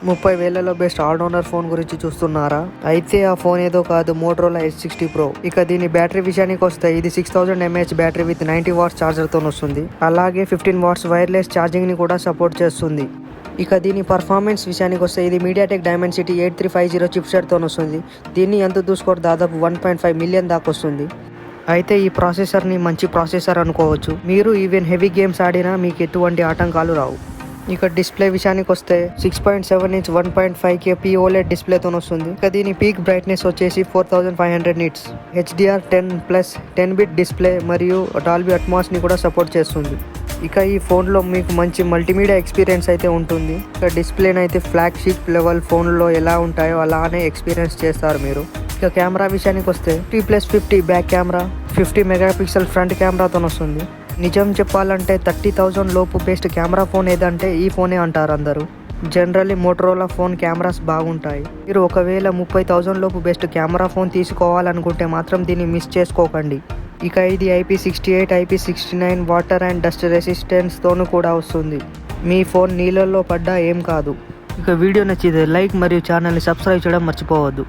30,000లో best allrounder phone గురించి చూస్తున్నారా? అయితే ఆ ఫోన్ ఏదో కాదు, మోటరోలా H60 Pro. ఇక దీని బ్యాటరీ విషయానికి వస్తే ఇది 6000 mAh బ్యాటరీ విత్ 90 వాట్స్ ఛార్జర్తో వస్తుంది. అలాగే 15 వాట్స్ వైర్లెస్ ఛార్జింగ్ ని కూడా సపోర్ట్ చేస్తుంది. ఇక దీని పర్ఫార్మెన్స్ విషయానికి వస్తే ఇది మీడియాటెక్ డైమెన్సిటీ 8350 చిప్సెట్తో వస్తుంది. దీన్ని AnTuTu స్కోర్ దాదాపు 1.5 మిలియన్ దాకా వస్తుంది. అయితే ఈ ప్రాసెసర్ని మంచి ప్రాసెసర్ అనుకోవచ్చు. మీరు ఈవెన్ హెవీ గేమ్స్ ఆడినా మీకు ఎటువంటి ఆటంకాలు రావు. ఇక డిస్ప్లే విషయానికి వస్తే 6.7 ఇంచ్ 1.5K OLED డిస్ప్లేతో వస్తుంది. ఇక దీని పీక్ బ్రైట్నెస్ వచ్చేసి 4500 నిట్స్, HDR10+ 10-బిట్ డిస్ప్లే మరియు డాల్బీ అట్మాస్ని కూడా సపోర్ట్ చేస్తుంది. ఇక ఈ ఫోన్లో మీకు మంచి మల్టీమీడియా ఎక్స్పీరియన్స్ అయితే ఉంటుంది. ఇక డిస్ప్లేనైతే ఫ్లాగ్షిప్ లెవెల్ ఫోన్లో ఎలా ఉంటాయో అలానే ఎక్స్పీరియన్స్ చేస్తారు మీరు. ఇక కెమెరా విషయానికి వస్తే 50+50 బ్యాక్ కెమెరా, 50 మెగాపిక్సెల్ ఫ్రంట్ కెమెరాతో వస్తుంది. నిజం చెప్పాలంటే 30,000 లోపు బెస్ట్ కెమెరా ఫోన్ ఏదంటే ఈ ఫోనే అంటారు అందరూ. జనరల్లీ మోటరోలా ఫోన్ కెమెరాస్ బాగుంటాయి. మీరు ఒకవేళ 30,000 లోపు బెస్ట్ కెమెరా ఫోన్ తీసుకోవాలనుకుంటే మాత్రం దీన్ని మిస్ చేసుకోకండి. ఇక ఇది IP68, IP69 water and dust రెసిస్టెన్స్తోనూ కూడా వస్తుంది. మీ ఫోన్ నీళ్ళల్లో పడ్డా ఏం కాదు. ఇక వీడియో నచ్చితే లైక్ మరియు ఛానల్ని సబ్స్క్రైబ్ చేయడం మర్చిపోవద్దు.